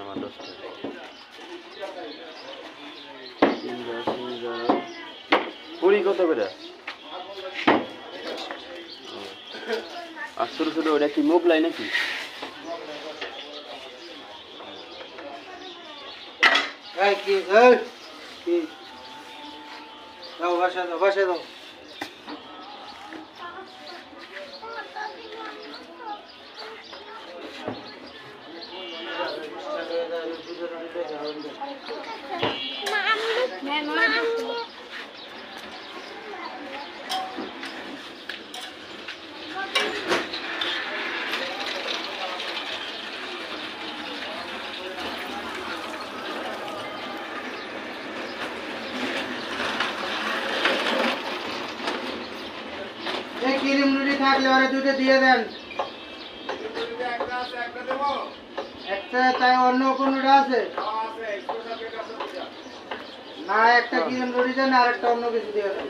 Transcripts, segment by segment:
আমার 10 টাকা পুরি কত করে আর ছোট ছোট ওটা কি মোগলাই নাকি কি দাও বাসা দাও ক্রিম রুটি থাকলে ওরা দুটো দিয়ে দেন একটা তাই অন্য কোনোটা আছে না একটা ক্রিম রুটি দেন আর একটা অন্য কিছু দিয়ে দেন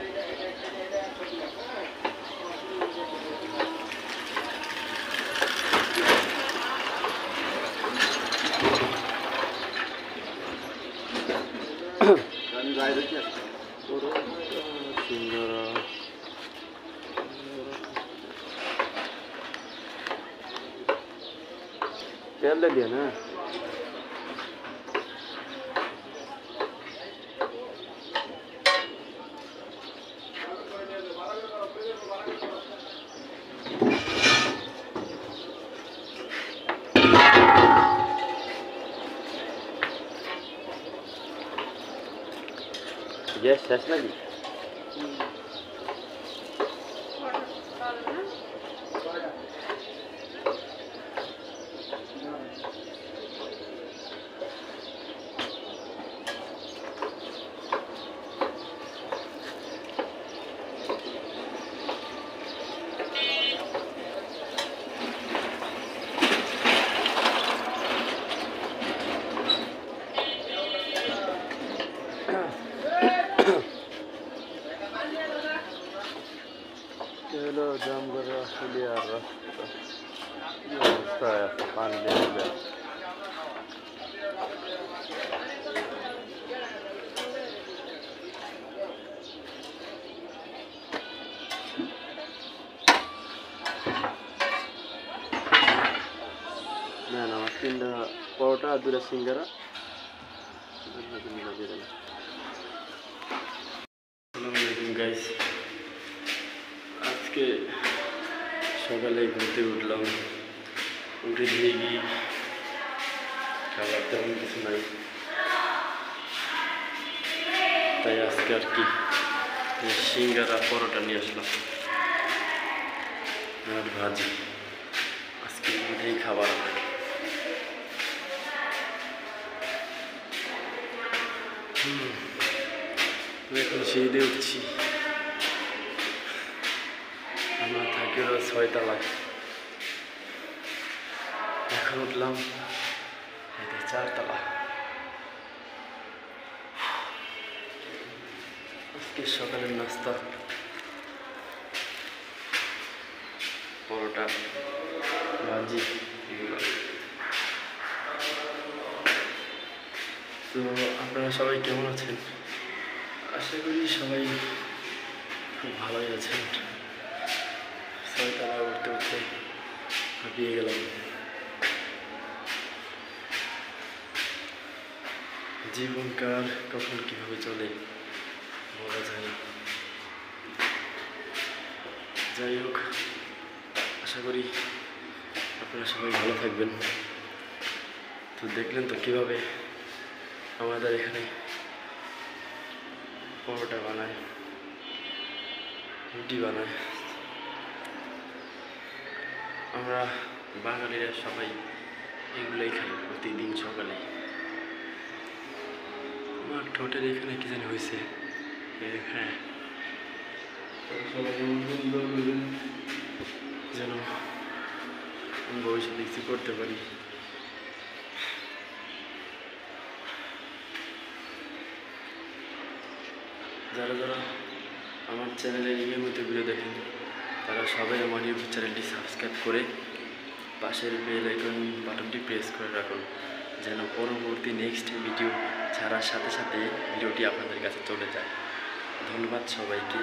तेल ले दिया ना ये शेष लगी चलो जाम कर रहा रास्ता है पानी ले ना ना 3 পরোটা 2 সিঙ্গারা গাইস আজকে সকালে ঘুম থেকে উঠলাম উঠে দেখি খাবার তেমন কিছু নাই তাই আজকে আর কি সিঙ্গারা পরোটা নিয়ে আসলাম আর ভাজি আজকে উঠেই খাবার এখন সিঁড়ি উঠছি আমরা থাকি 6 তলায় এখন উঠলাম 4 তলা আজকে সকালের নাস্তা পরোটা ভাজি তো আপনারা সবাই কেমন আছেন আশা করি সবাই খুব ভালোই আছেন 6 তলা উঠতে উঠতে হাঁপিয়ে গেলাম জীবনকার কখন কীভাবে চলে বলা যায় না যাই হোক আশা করি আপনারা সবাই ভালো থাকবেন তো দেখলেন তো কীভাবে আমাদের এখানে পরোটা বানায় রুটি বানায় আমরা বাঙালিরা সবাই এগুলোই খাই প্রতিদিন সকালে আমার ঠোঁটের এখানে কি জানি হয়েছে হ্যাঁ যেন ভবিষ্যতে কিছু করতে পারি যারা যারা আমার চ্যানেলে নিয়মিত ভিডিও দেখেন তারা সবাই আমার ইউটিউব চ্যানেলটি সাবস্ক্রাইব করে পাশের বেল আইকন বাটনটি প্রেস করে রাখুন যেন পরবর্তী নেক্সট ভিডিও ছাড়ার সাথে সাথে ভিডিওটি আপনাদের কাছে চলে যায়। ধন্যবাদ সবাইকে।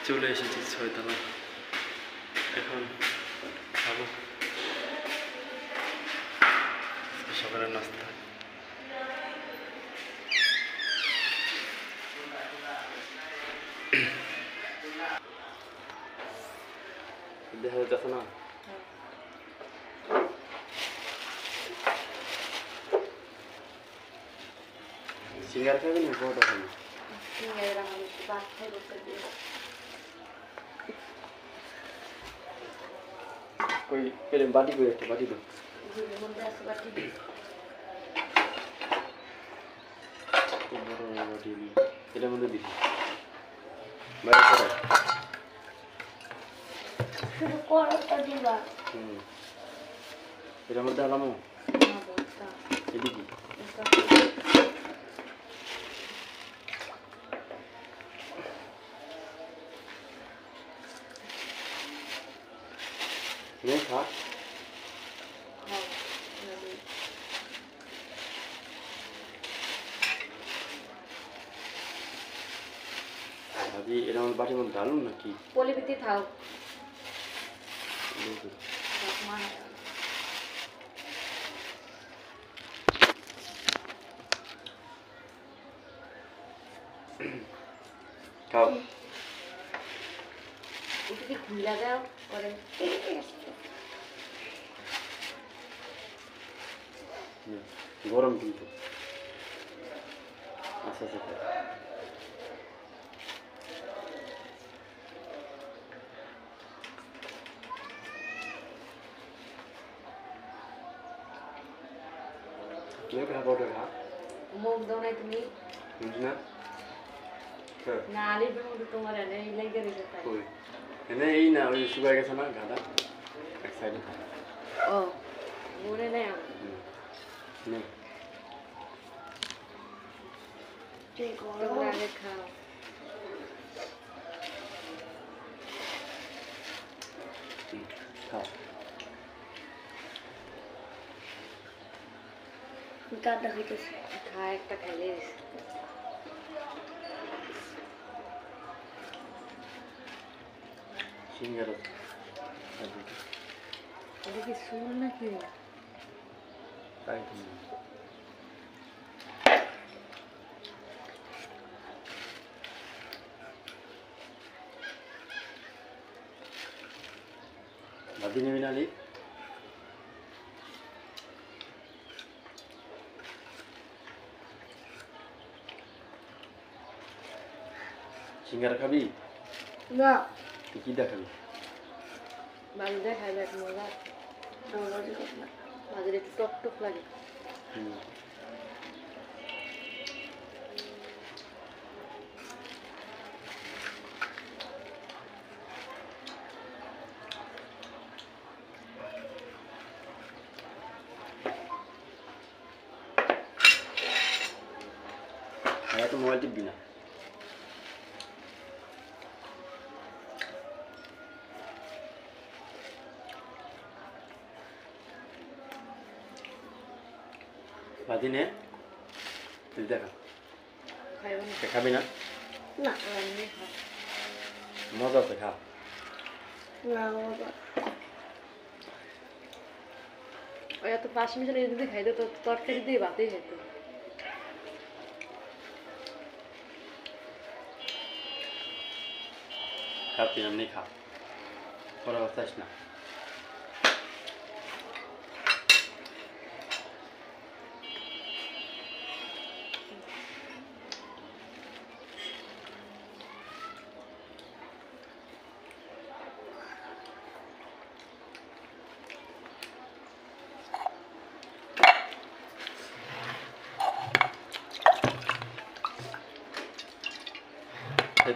চলে এসেছি 6 তলা, এখন খাবো সকালের নাস্তা। দেখা যাচ্ছে না সিঙ্গার খাবেন না পরোটা খাবেন? কই পেলে বাটি করে একটা বাটি দাও। বাটি এটার মধ্যে দিচ্ছি বাইরে এটার মধ্যে আলামো এদিকে খা ভাবি এটা আমার বাটির মধ্যে ঢালুন নাকি পলিপিতে থাও খাও ওটাকে খুলে দাও পরে গরম কিন্তু আচ্ছা আচ্ছা মুখ দাও নাই তুমি না না আলির মধ্যে তোমার এনে লেগে রেখে তাই এনে এই না ওই শুকায় গেছে না গাদা এক সাইডে ও মনে নেই আমার তোমরা আগে খাও খাও কাটা হইতেছে খা একটা খাইলে সিঙ্গার এটা কি সুর নাকি তাই ভাবি নেবি না আলি সিঙ্গার খাবি না তুই কি দেখাবি বাজু দেখাই দেখ মজা বাজুর একটু টক টক লাগে এত মোবাইল টিপবি না বাদি নে তুই দেখা খাইব না খাবি না না এমনি খা মজা আছে খা না বাবা ওই এত 5 মিনিট যদি খাইতো তো তরকারি দিয়ে ভাতেই খেতো খা তুই এমনি খা পরে বাঁচাস না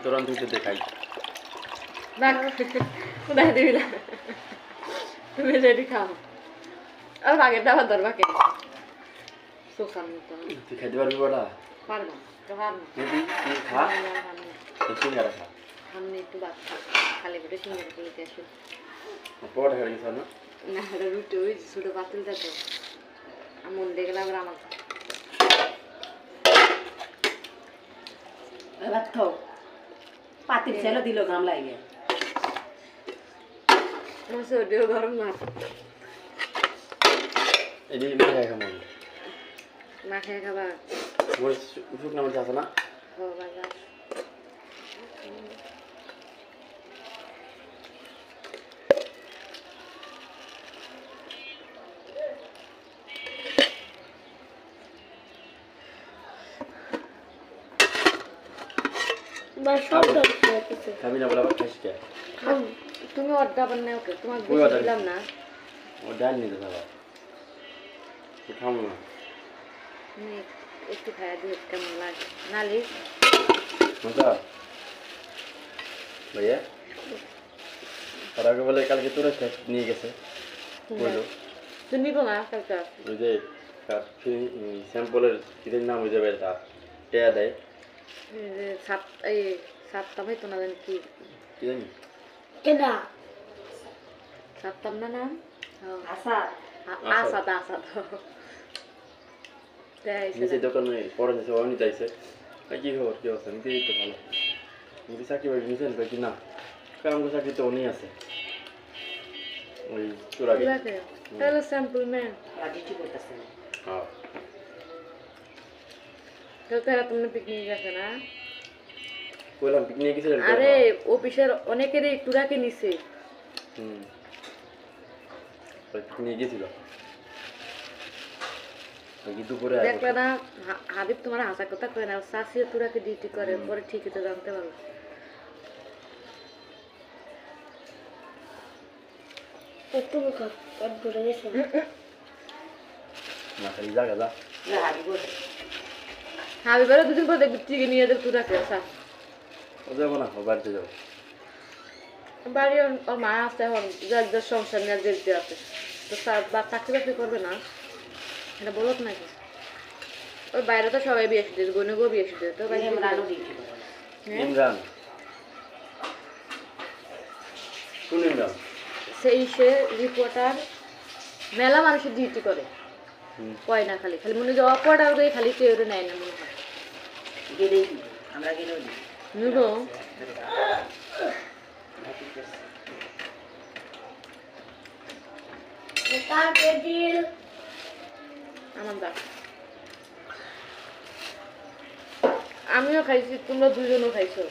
তোর অন্তত দেখাই না কোথায় দিবি না তুমি যেটি খাও আর আগের দাবার দরবাকে শোষার মতো তুই খাইতে পারবি বড়া পারবো তো পারবো তুই খা তুই সিঙ্গারা খা সামনে একটু বাদ খালি পেটে সিঙ্গারা খেতে আসো পরে হেরে গেছে না না এটা রুটি ওই ছোট পাতিলটা তো আমি মন দিয়ে গেলাম আমার ভাত খাও পাতিল ছেলে দিল গাম লাগে আমার শরীরও গরম না এদিকে মেঘা খাবো মা খেয়ে খাবা ওই শুকনো মরিচ আছে না ও বাবা খাবি না বলে আবার খাইস কে তুমি অর্ডার বানাও ওকে তোমার ওই বেশি order দিলাম না ও ডাল নিতে যাবা তো খাবো না আমি একটু খাইয়া দিয়ে কেমন লাগে নালি মজা ভাইয়া আর আগে বলে কালকে তোরা নিয়ে গেছে বললো তুমি নিবো না কালকে ওই যে স্যাম্পলের কিদের নাম হয়ে যাবে তা টেয়া দেয় সাতটাম হইতো না জানি কি কি জানি সাতটাম না নাম আসা আসাদ আসাদ নিচে দোকানে পরে নিচে অনি চাইছে কি খবর কি অবস্থা নিতে তো ভালো নিতে চাকরি বাকরি নিছেন কি না কারণ চাকরি তো উনি আছে ওই তোর আগে তাহলে স্যাম্পল ম্যান রাজিটি করতেছে হ্যাঁ তাহলে তুমি পিকনিক গেছে না কইলাম পিকনিক গেছিলেন আরে অফিসের অনেকেরই টুরাকে নিছে পিকনিক গেছিল কি দুপুরে দেখলে না হাবিব তোমার হাসা কথা কয় না শাশিও টুরাকে ডিউটি করে পরে ঠিকই তো জানতে পারো না খালি জায়গা যা না হাবি বল হাবিবেরও দুদিন পর দেখবি ঠিকই নিয়ে যাবে টুরাকে ও যাবো না ও বাড়িতে যাবো বাড়ি ওর মা আছে এখন যার সংসার নিয়ে দেখতে আছে তো বা চাকরি বাকরি করবে না এটা বলত নাকি ওই বাইরে তো সবাই বিয়ে এসে দিয়েছে বোনেকেও বিয়ে এসে দিয়েছে তো বাইরে রানো ডিউটি করে ইমরান কোন ইমরান সেই সে রিপোর্টার মেলা মানুষের ডিউটি করে কয় না খালি খালি মনে হয় অপরার করে খালি কেউ নেয় না মনে হয় গেলেই দিবে আমরা গেলেও দিই নিবো আমার দা আমিও খাইছি তোমরা দুজনও খাইছো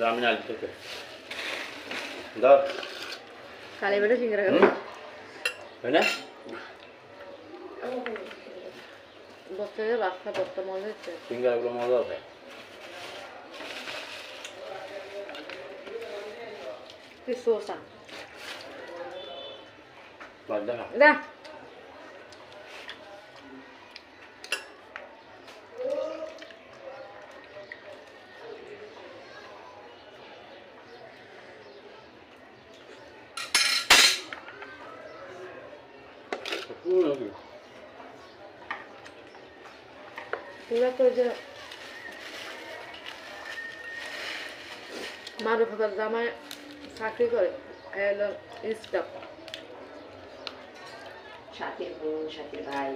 আমি না থেকে দাও কালী বেটা সিঙ্গারা খাবে হয় না বসতে বাচ্চা বসতে মনে হচ্ছে সিঙ্গারাগুলো মজা আছে কি সোসা বাদ দেখা দা তোরা তো যে মারুফ হাজার জামায় চাকরি করে এলো স্টাফ সাথীর বোন সাথীর ভাই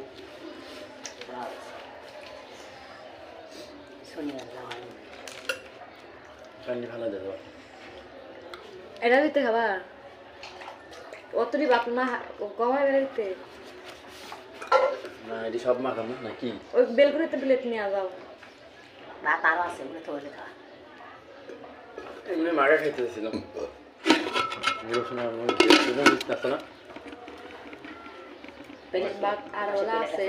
সোনিয়া জামাই কান্দি ভালো দেবো এটা দিতে খাবা অতটি বাপ না কমায় বেড়ে দিতে না এটি সব মাখাম না কি ওই বেলকুনিতে প্লেট নিয়ে যাও রাত আরও আছে বলে তো লেখা এমনি মাগা খাইতে চাইছিলাম রসুন আর আছে না বাপ আর ওলা আছে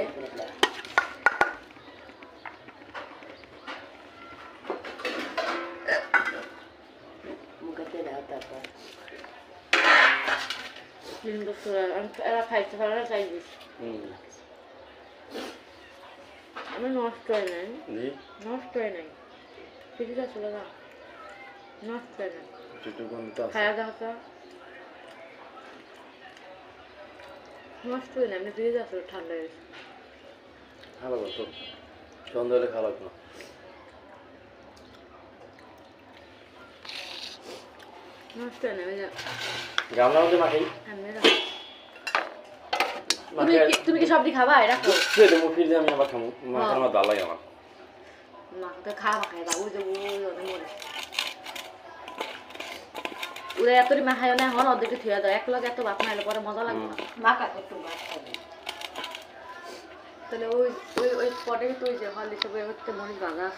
মুখেতে দাও তারপর এরা খাইতে পারে না চাই দিস আমি নষ্ট হয় নাই জি নষ্ট হয় নাই ফ্রিজে চলে যা নষ্ট হয় নাই একটু গন্ধ আছে খায়া দাও তো নষ্ট হয় না এমনি ফ্রিজে আসলে ঠান্ডা হয়েছে ভালো তো সন্ধ্যা হলে খাওয়া লাগবে না নষ্ট হয় না, ওই যে গামলার মধ্যে মাখাই এমনি রাখো। তুমি কি সবজি খাবা? রাখো ফ্রিজে আমি আবার খাবো মাখার আমার ভালো লাগে আমার মাকে খাওয়া খাই বা ওই যে ওদের মরে ওরা এতটি মাখায় না এখন অর্ধেকটি থুয়ে দাও এক লগে এত ভাত নাইলে পরে মজা লাগবে না মাকা একটু ভাত খাবে তাহলে ওই ওই ওই পটে তুই যে হল হিসেবে হচ্ছে মরিচ ভাজা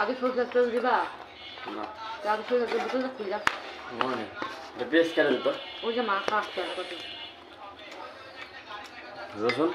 আগে সরষের তেল দিবা না আগে সরষের তেল বোতলটা খুলে যাও মনে নেই এটা পেস্ট কেন দিত ওই যে মা খাওয়া আসছে রসুন